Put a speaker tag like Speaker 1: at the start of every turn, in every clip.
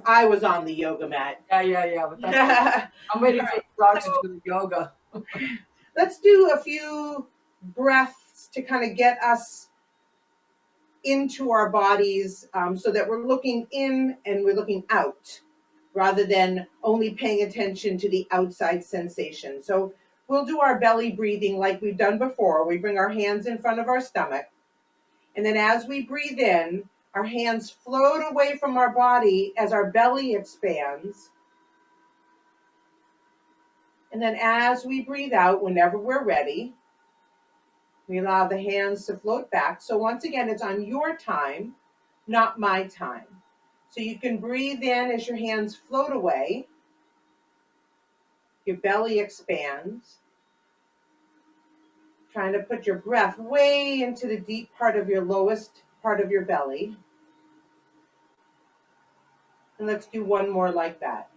Speaker 1: I was on the yoga mat.
Speaker 2: Yeah. But that's I'm waiting for the dog to do the yoga.
Speaker 1: Let's do a few breaths to kind of get us into our bodies, so that we're looking in and we're looking out rather than only paying attention to the outside sensation. So we'll do our belly breathing like we've done before. We bring our hands in front of our stomach. And then as we breathe in, our hands float away from our body as our belly expands. And then as we breathe out, whenever we're ready, we allow the hands to float back. So once again, it's on your time, not my time. So you can breathe in as your hands float away. Your belly expands. Trying to put your breath way into the deep part of your lowest part of your belly. And let's do one more like that.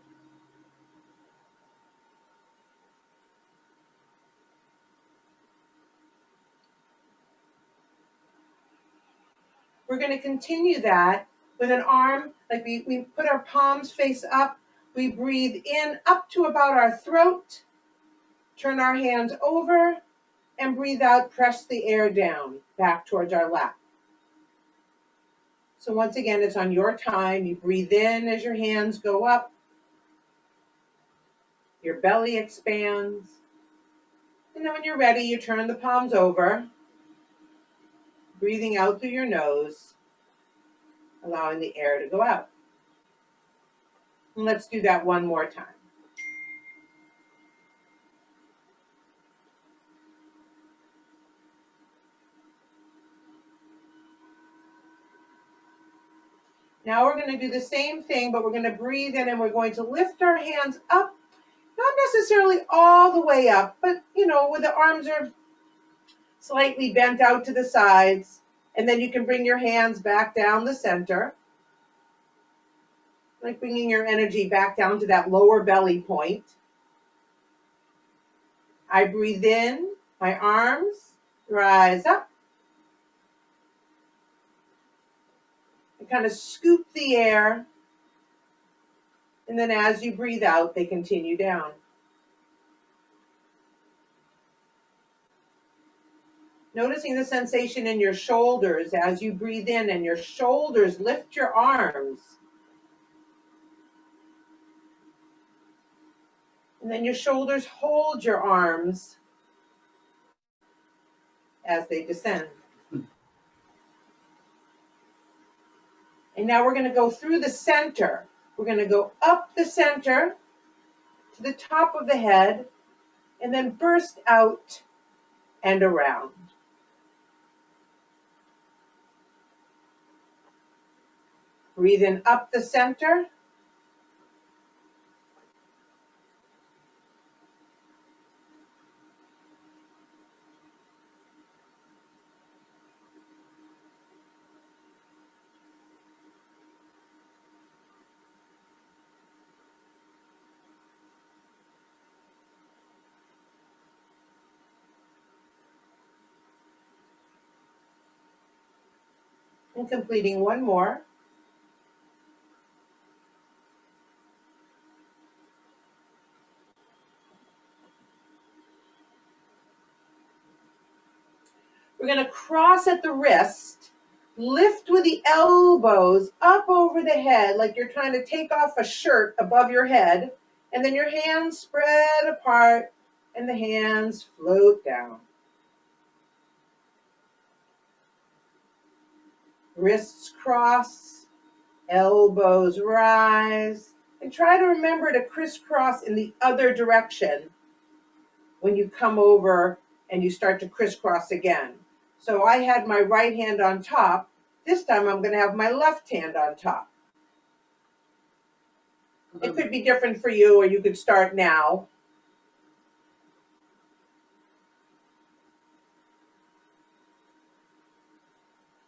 Speaker 1: We're going to continue that with an arm, like we put our palms face up. We breathe in up to about our throat. Turn our hands over and breathe out, press the air down, back towards our lap. So once again, it's on your time. You breathe in as your hands go up. Your belly expands. And then when you're ready, you turn the palms over, breathing out through your nose, allowing the air to go out. And let's do that one more time. Now we're going to do the same thing, but we're going to breathe in and we're going to lift our hands up, not necessarily all the way up, but where the arms are slightly bent out to the sides. And then you can bring your hands back down the center, like bringing your energy back down to that lower belly point. I breathe in, my arms rise up. I kind of scoop the air. And then as you breathe out, they continue down. Noticing the sensation in your shoulders as you breathe in, and your shoulders lift your arms. And then your shoulders hold your arms as they descend. And now we're going to go through the center. We're going to go up the center to the top of the head and then burst out and around. Breathe in up the center. And completing one more. We're going to cross at the wrist, lift with the elbows up over the head like you're trying to take off a shirt above your head, and then your hands spread apart and the hands float down. Wrists cross, elbows rise, and try to remember to crisscross in the other direction when you come over and you start to crisscross again. So I had my right hand on top. This time I'm going to have my left hand on top. It could be different for you, or you could start now.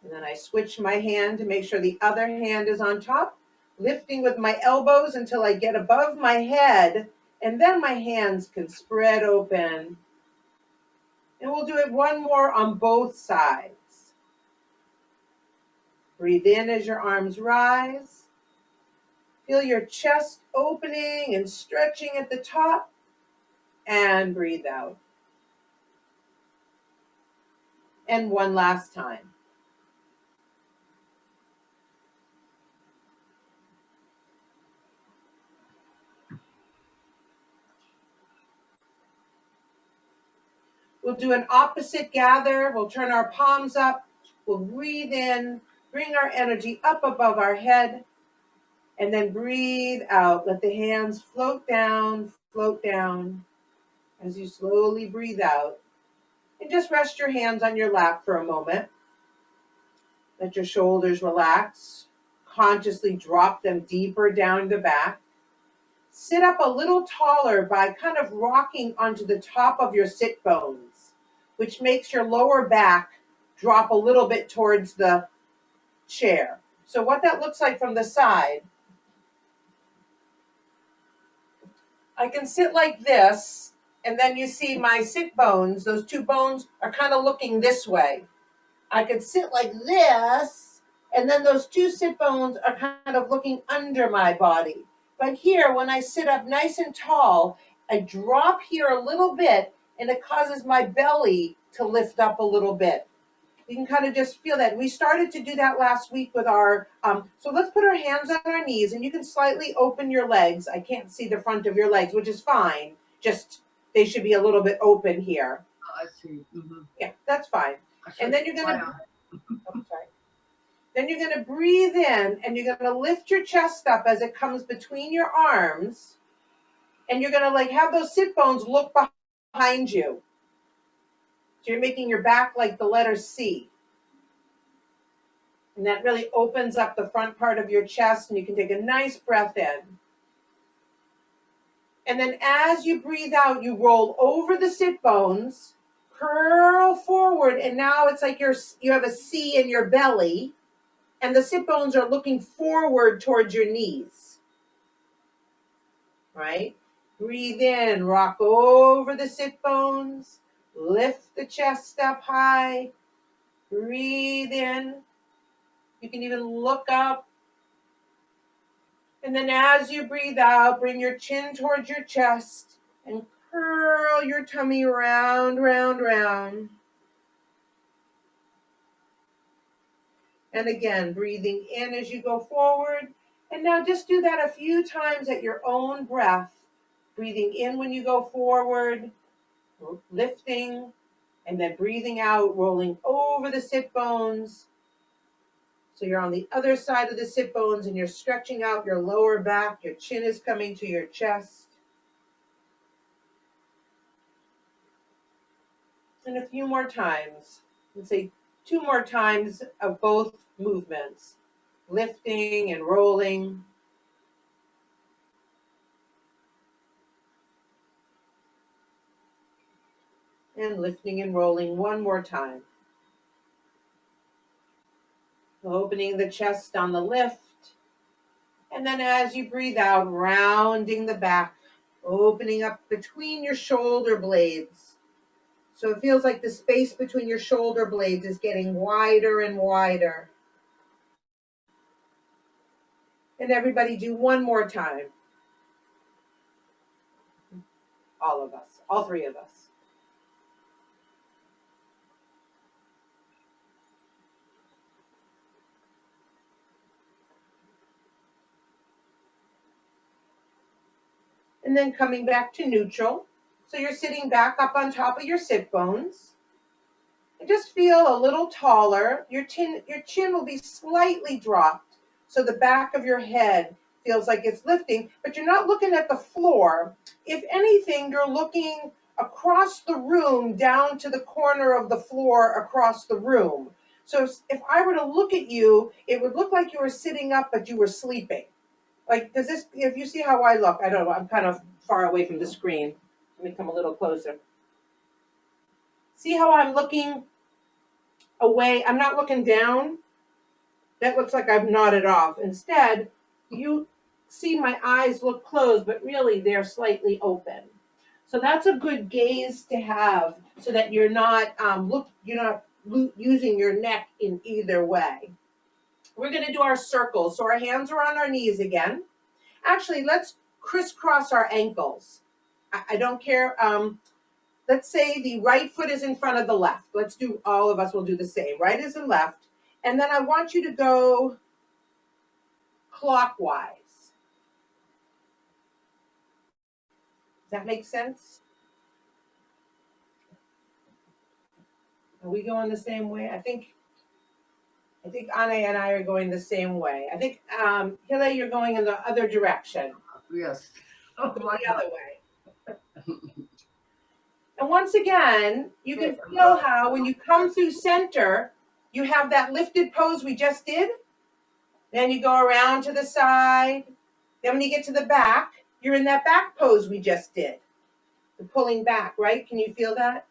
Speaker 1: And then I switch my hand to make sure the other hand is on top, lifting with my elbows until I get above my head, and then my hands can spread open. And we'll do it one more on both sides. Breathe in as your arms rise. Feel your chest opening and stretching at the top, and breathe out. And one last time. We'll do an opposite gather. We'll turn our palms up. We'll breathe in, bring our energy up above our head, and then breathe out. Let the hands float down as you slowly breathe out. And just rest your hands on your lap for a moment. Let your shoulders relax. Consciously drop them deeper down the back. Sit up a little taller by kind of rocking onto the top of your sit bones, which makes your lower back drop a little bit towards the chair. So what that looks like from the side, I can sit like this, and then you see my sit bones, those two bones are kind of looking this way. I could sit like this, and then those two sit bones are kind of looking under my body. But here, when I sit up nice and tall, I drop here a little bit, and it causes my belly to lift up a little bit. You can kind of just feel that. We started to do that last week with our, so let's put our hands on our knees, and you can slightly open your legs. I can't see the front of your legs, which is fine. Just, they should be a little bit open here.
Speaker 2: Oh, I see. Mm-hmm.
Speaker 1: Yeah, that's fine. And then you're going to, Then you're going to breathe in, and you're going to lift your chest up as it comes between your arms, and you're going to like have those sit bones look behind you. So you're making your back like the letter C. And that really opens up the front part of your chest, and you can take a nice breath in. And then as you breathe out, you roll over the sit bones, curl forward, and now it's like you have a C in your belly, and the sit bones are looking forward towards your knees. Right? Breathe in, rock over the sit bones, lift the chest up high, breathe in. You can even look up. And then as you breathe out, bring your chin towards your chest and curl your tummy round, round, round. And again, breathing in as you go forward. And now just do that a few times at your own breath. Breathing in when you go forward, lifting, and then breathing out, rolling over the sit bones. So you're on the other side of the sit bones and you're stretching out your lower back. Your chin is coming to your chest. And a few more times. Let's say 2 more times of both movements. Lifting and rolling. And lifting and rolling one more time. Opening the chest on the lift. And then as you breathe out, rounding the back, opening up between your shoulder blades. So it feels like the space between your shoulder blades is getting wider and wider. And everybody do one more time. All of us, all 3 of us. And then coming back to neutral. So you're sitting back up on top of your sit bones. And just feel a little taller. Your chin will be slightly dropped. So the back of your head feels like it's lifting, but you're not looking at the floor. If anything, you're looking across the room down to the corner of the floor across the room. So if I were to look at you, it would look like you were sitting up, but you were sleeping. Like, if you see how I look, I don't know, I'm kind of far away from the screen. Let me come a little closer. See how I'm looking away? I'm not looking down. That looks like I've nodded off. Instead, you see my eyes look closed, but really they're slightly open. So that's a good gaze to have, so that you're not using your neck in either way. We're going to do our circles. So our hands are on our knees again. Actually, let's crisscross our ankles. I don't care. Let's say the right foot is in front of the left. Let's do, all of us will do the same. Right is in left. And then I want you to go clockwise. Does that make sense? Are we going the same way? I think Anna and I are going the same way. I think, Hille, you're going in the other direction.
Speaker 2: Yes.
Speaker 1: Go the other way. And once again, you can feel how when you come through center, you have that lifted pose we just did. Then you go around to the side. Then when you get to the back, you're in that back pose we just did. The pulling back, right? Can you feel that?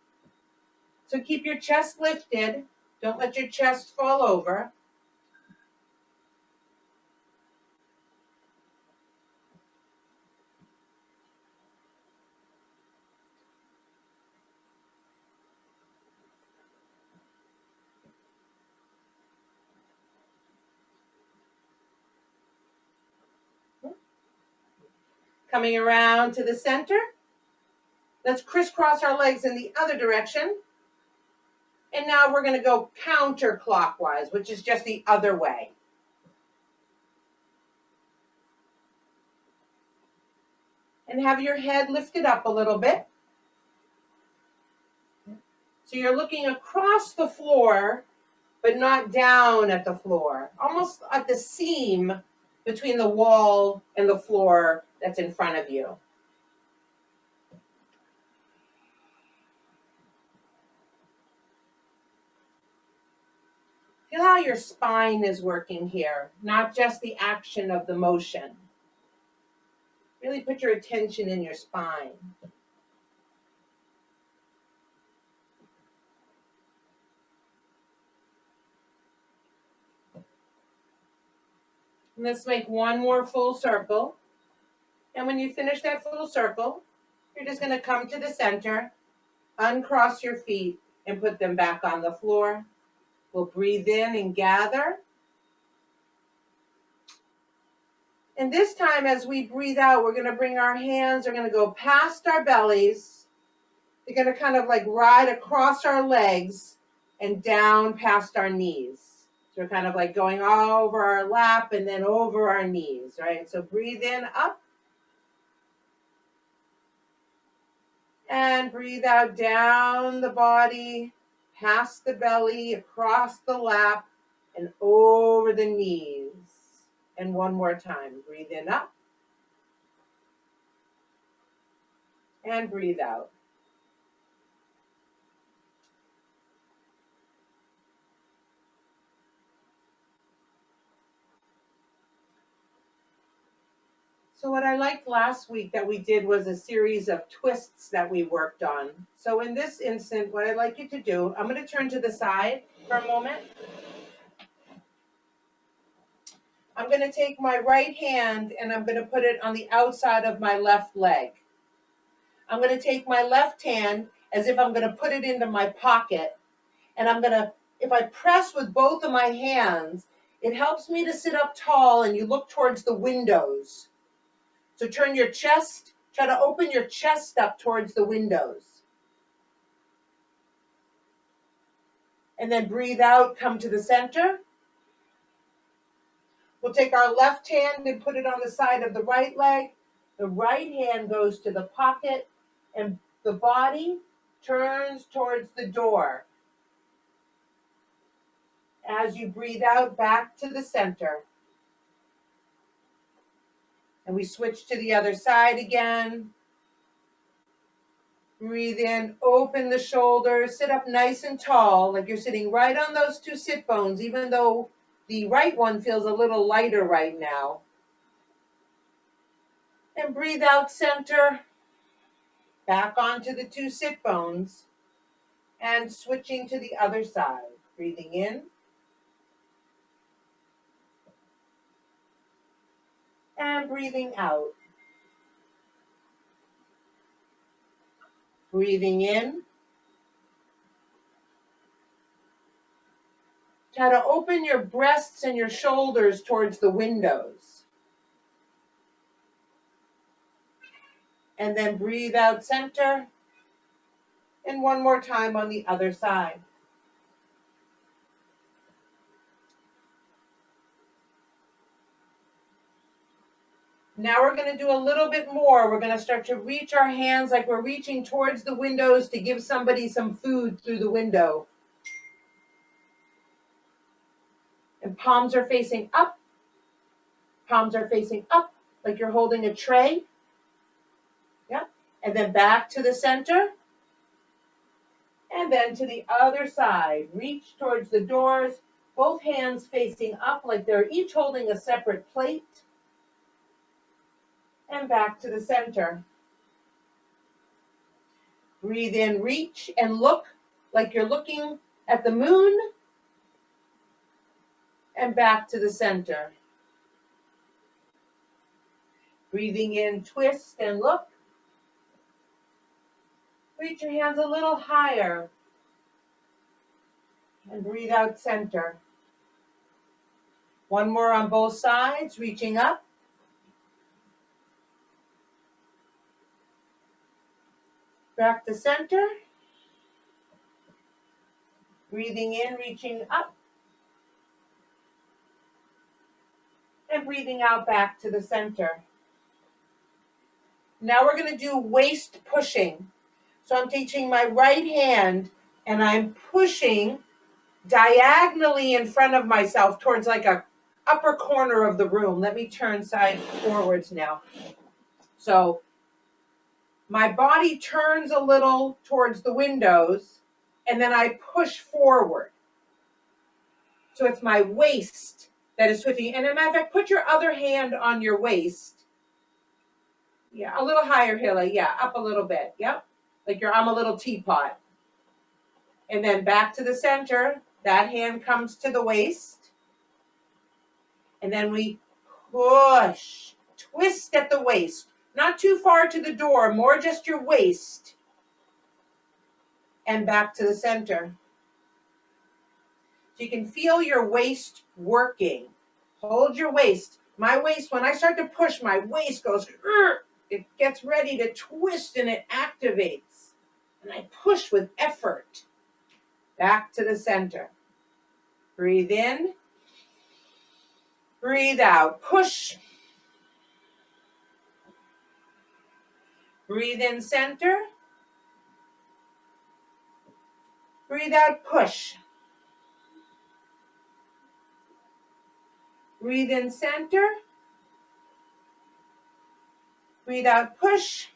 Speaker 1: So keep your chest lifted. Don't let your chest fall over. Coming around to the center. Let's crisscross our legs in the other direction. And now we're going to go counterclockwise, which is just the other way. And have your head lifted up a little bit. So you're looking across the floor, but not down at the floor. Almost at the seam between the wall and the floor that's in front of you. Feel how your spine is working here, not just the action of the motion. Really put your attention in your spine. And let's make one more full circle. And when you finish that full circle, you're just going to come to the center, uncross your feet, and put them back on the floor. We'll breathe in and gather. And this time, as we breathe out, we're going to bring our hands, they're going to go past our bellies. They're going to kind of like ride across our legs and down past our knees. So we're kind of like going all over our lap and then over our knees, right? So breathe in, up. And breathe out, down the body, past the belly, across the lap, and over the knees. And one more time. Breathe in, up. And breathe out. So what I liked last week that we did was a series of twists that we worked on. So in this instant, what I'd like you to do, I'm going to turn to the side for a moment. I'm going to take my right hand and I'm going to put it on the outside of my left leg. I'm going to take my left hand as if I'm going to put it into my pocket. And I'm going to, if I press with both of my hands, it helps me to sit up tall and you look towards the windows. So turn your chest, try to open your chest up towards the windows. And then breathe out, come to the center. We'll take our left hand and put it on the side of the right leg. The right hand goes to the pocket and the body turns towards the door. As you breathe out, back to the center. And we switch to the other side again. Breathe in, open the shoulders, sit up nice and tall, like you're sitting right on those two sit bones, even though the right one feels a little lighter right now. And breathe out, center, back onto the two sit bones, and switching to the other side. Breathing in. And breathing out. Breathing in. Try to open your breasts and your shoulders towards the windows. And then breathe out center. And one more time on the other side. Now we're going to do a little bit more. We're going to start to reach our hands like we're reaching towards the windows to give somebody some food through the window. And palms are facing up. Palms are facing up like you're holding a tray. Yeah. And then back to the center. And then to the other side. Reach towards the doors. Both hands facing up like they're each holding a separate plate. And back to the center. Breathe in, reach, and look like you're looking at the moon. And back to the center. Breathing in, twist and look. Reach your hands a little higher. And breathe out center. One more on both sides, reaching up. Back to center. Breathing in, reaching up. And breathing out back to the center. Now we're going to do waist pushing. So I'm taking my right hand and I'm pushing diagonally in front of myself towards like a upper corner of the room. Let me turn side forwards now. So my body turns a little towards the windows and then I push forward. So it's my waist that is switching. And as a matter of fact, put your other hand on your waist. Yeah, a little higher, Hilly. Yeah, up a little bit. Yep. Like I'm a little teapot. And then back to the center. That hand comes to the waist. And then we push. Twist at the waist. Not too far to the door, more just your waist. And back to the center. So you can feel your waist working. Hold your waist. My waist, when I start to push, my waist goes, it gets ready to twist and it activates. And I push with effort. Back to the center. Breathe in. Breathe out. Push. Breathe in center. Breathe out, push. Breathe in center. Breathe out, push.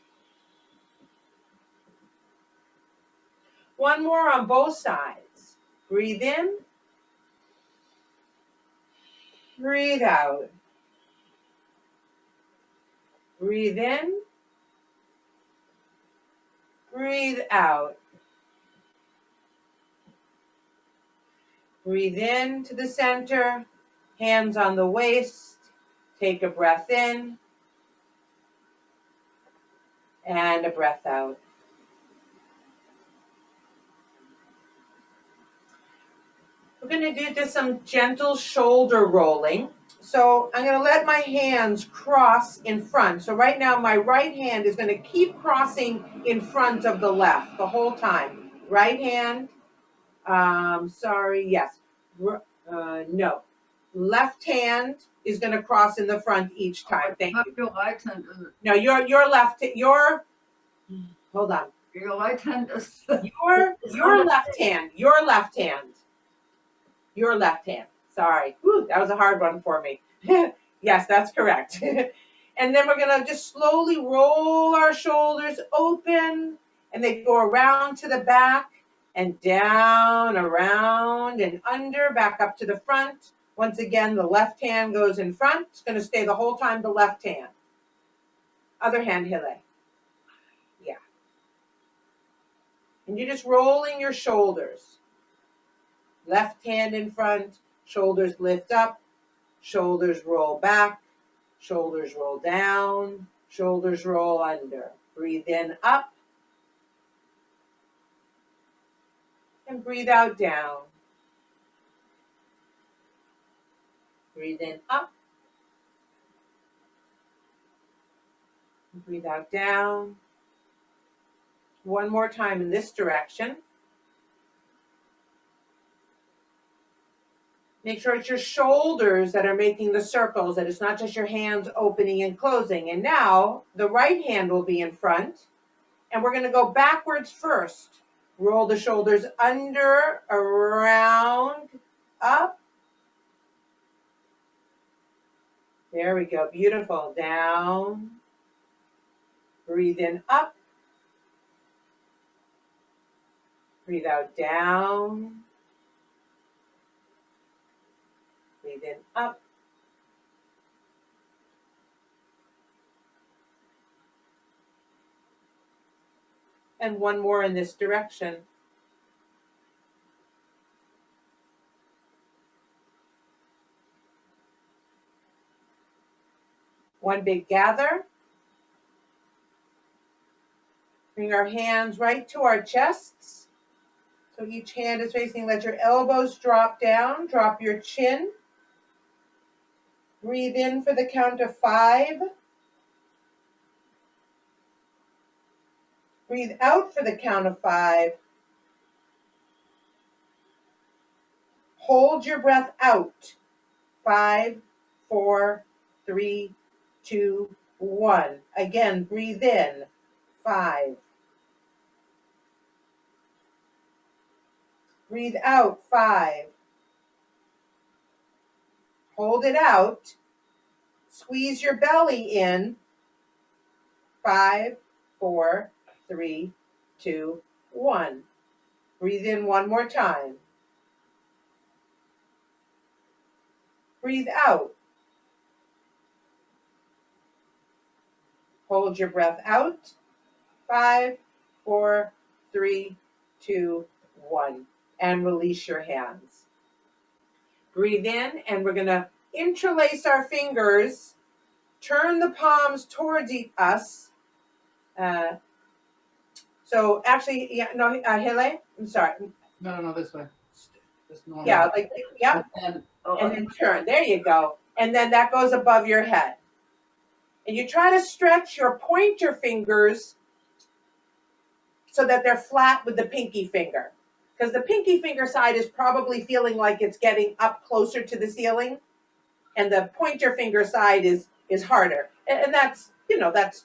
Speaker 1: One more on both sides. Breathe in. Breathe out. Breathe in. Breathe out. Breathe in to the center. Hands on the waist. Take a breath in. And a breath out. We're going to do just some gentle shoulder rolling. So I'm going to let my hands cross in front. So right now my right hand is going to keep crossing in front of the left the whole time. Right hand, yes. No. Left hand is going to cross in the front each time. Thank you.
Speaker 2: Your right hand is
Speaker 1: No, hold on.
Speaker 2: your right hand is
Speaker 1: Your left hand. Your left hand. Your left hand. Sorry. Whew, that was a hard one for me. Yes, that's correct. And then we're going to just slowly roll our shoulders open, and they go around to the back and down, around and under, back up to the front. Once again, the left hand goes in front. It's going to stay the whole time the left hand. Other hand, Hile. Yeah. And you're just rolling your shoulders. Left hand in front, shoulders lift up, shoulders roll back, shoulders roll down, shoulders roll under. Breathe in up. And breathe out down. Breathe in up. Breathe out, down. One more time in this direction. Make sure it's your shoulders that are making the circles, that it's not just your hands opening and closing. And now the right hand will be in front. And we're going to go backwards first. Roll the shoulders under, around, up. There we go. Beautiful. Down. Breathe in, up. Breathe out, down. Breathe in, up. And one more in this direction. One big gather. Bring our hands right to our chests. So each hand is facing, let your elbows drop down, drop your chin. Breathe in for the count of 5. Breathe out for the count of 5. Hold your breath out. 5, 4, 3, 2, 1. Again, breathe in. 5. Breathe out. 5. Hold it out. Squeeze your belly in. 5, 4, 3, 2, 1. Breathe in one more time. Breathe out. Hold your breath out. 5, 4, 3, 2, 1. And release your hands. Breathe in, and we're going to interlace our fingers. Turn the palms towards us. So actually, yeah, no, Hele, I'm sorry.
Speaker 2: No, this way. Just normal.
Speaker 1: Yeah, like, yep. And then turn. There you go. And then that goes above your head. And you try to stretch your pointer fingers so that they're flat with the pinky finger. Because the pinky finger side is probably feeling like it's getting up closer to the ceiling. And the pointer finger side is harder. And that's,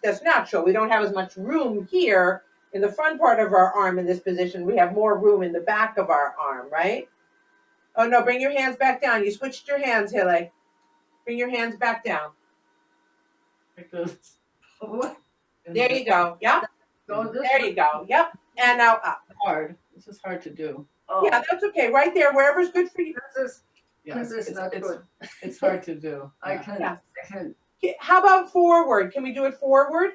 Speaker 1: that's natural. We don't have as much room here in the front part of our arm in this position. We have more room in the back of our arm, right? Oh, no, bring your hands back down. You switched your hands, Hele. Bring your hands back down. There you go. Yep. There you go. Yep. And now up.
Speaker 2: Hard. This is hard to do.
Speaker 1: Oh. Yeah, that's okay. Right there, wherever's good for you.
Speaker 2: It's hard to do. I can.
Speaker 1: How about forward? Can we do it forward?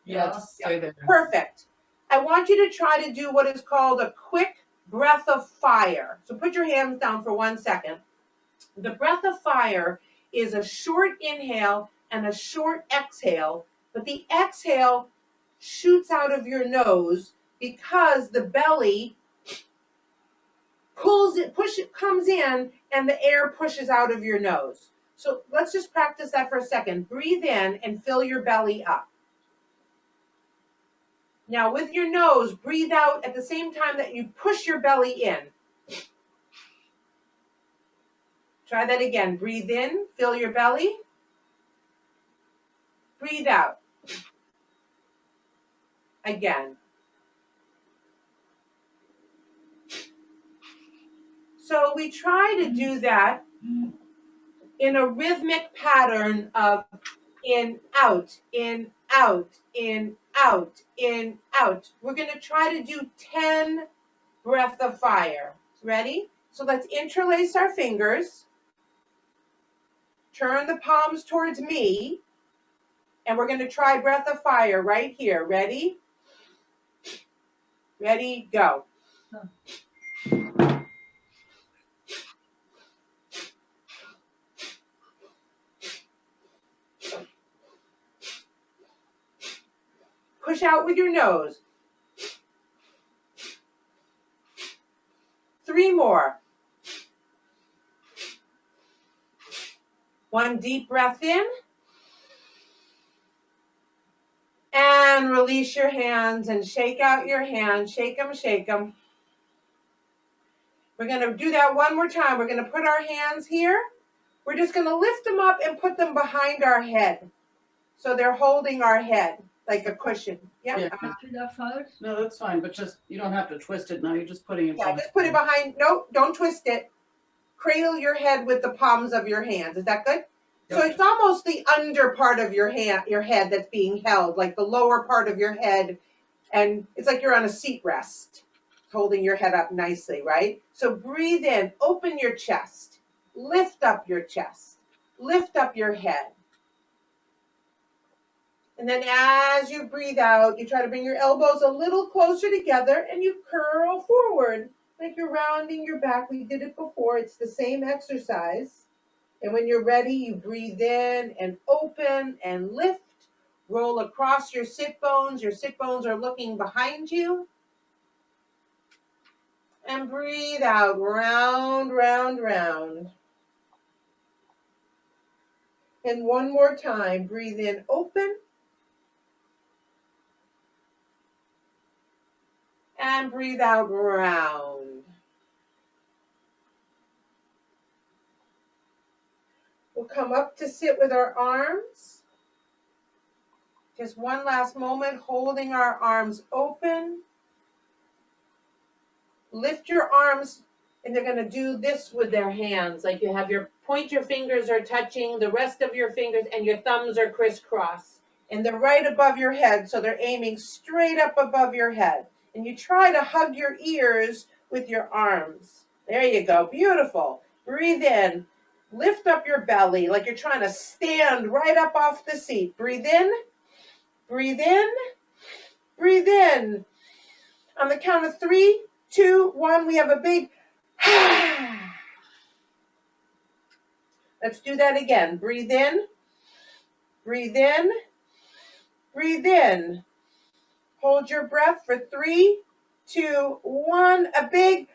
Speaker 2: Yeah, just stay there.
Speaker 1: Perfect. I want you to try to do what is called a quick breath of fire. So put your hands down for 1 second. The breath of fire is a short inhale and a short exhale, but the exhale shoots out of your nose because the belly comes in and the air pushes out of your nose. So let's just practice that for a second. Breathe in and fill your belly up. Now with your nose, breathe out at the same time that you push your belly in. Try that again. Breathe in, fill your belly. Breathe out. Again. So we try to do that in a rhythmic pattern of in, out, in, out, in, out, in, out. We're going to try to do 10 breath of fire. Ready? So let's interlace our fingers. Turn the palms towards me. And we're going to try breath of fire right here. Ready? Ready, go. Push out with your nose. 3 more. 1 deep breath in. And release your hands and shake out your hands. Shake them, shake them. We're going to do that one more time. We're going to put our hands here. We're just going to lift them up and put them behind our head. So they're holding our head like a cushion. Yeah.
Speaker 2: No, that's fine, but just, you don't have to twist it now. You're just putting it.
Speaker 1: Yeah, just put it behind. No, don't twist it. Cradle your head with the palms of your hands. Is that good? Yep. So it's almost the under part of your head that's being held, like the lower part of your head. And it's like you're on a seat rest, holding your head up nicely, right? So breathe in, open your chest, lift up your chest, lift up your head. And then as you breathe out, you try to bring your elbows a little closer together and you curl forward like you're rounding your back. We did it before. It's the same exercise. And when you're ready, you breathe in and open and lift. Roll across your sit bones. Your sit bones are looking behind you. And breathe out, round, round, round. And one more time, breathe in, open. And breathe out, round. We'll come up to sit with our arms. Just one last moment, holding our arms open. Lift your arms, and they're going to do this with their hands. Like you have your pointer fingers are touching the rest of your fingers, and your thumbs are crisscross. And they're right above your head, so they're aiming straight up above your head. And you try to hug your ears with your arms. There you go. Beautiful. Breathe in. Lift up your belly like you're trying to stand right up off the seat. Breathe in. Breathe in. Breathe in. On the count of 3, 2, 1, we have a big Let's do that again. Breathe in. Breathe in. Breathe in. Hold your breath for 3, 2, 1. A big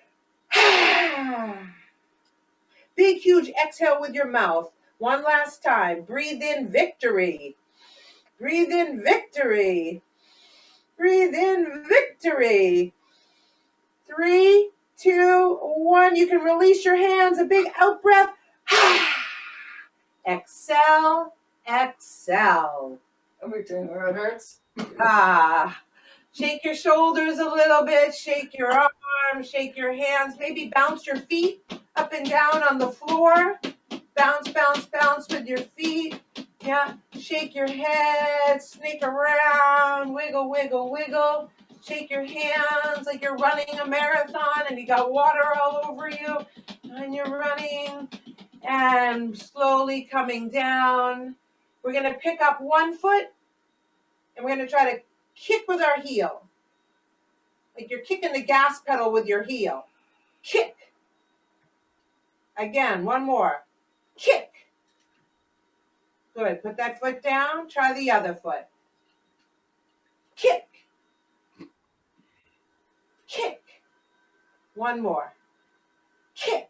Speaker 1: big, huge exhale with your mouth. One last time. Breathe in victory. Breathe in victory. Breathe in victory. 3, 2, 1. You can release your hands. A big out breath. Exhale. Exhale.
Speaker 2: Everything where it hurts.
Speaker 1: Shake your shoulders a little bit. Shake your arms. Shake your hands. Maybe bounce your feet up and down on the floor. Bounce, bounce, bounce with your feet. Yeah. Shake your head. Snake around. Wiggle, wiggle, wiggle. Shake your hands like you're running a marathon and you got water all over you. And you're running and slowly coming down. We're going to pick up one foot and we're going to try to kick with our heel. Like you're kicking the gas pedal with your heel. Kick. Again, one more. Kick. Good. Put that foot down. Try the other foot. Kick. Kick. One more. Kick.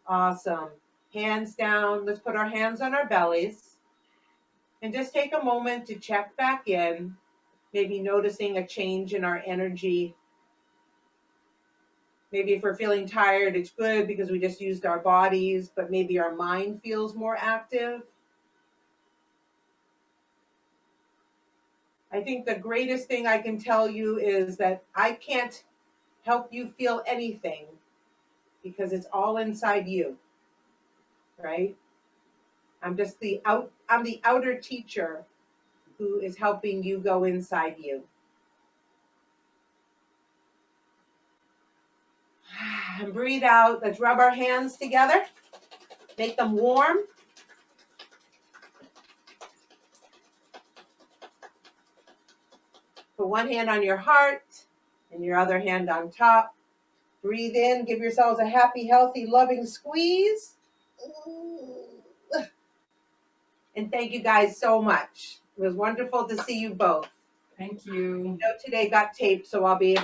Speaker 1: Awesome. Hands down. Let's put our hands on our bellies. And just take a moment to check back in. Maybe noticing a change in our energy. Maybe if we're feeling tired, it's good because we just used our bodies, but maybe our mind feels more active. I think the greatest thing I can tell you is that I can't help you feel anything because it's all inside you, right? I'm the outer teacher who is helping you go inside you. And breathe out. Let's rub our hands together. Make them warm. Put one hand on your heart and your other hand on top. Breathe in. Give yourselves a happy, healthy, loving squeeze. And thank you guys so today got taped, so I'll be able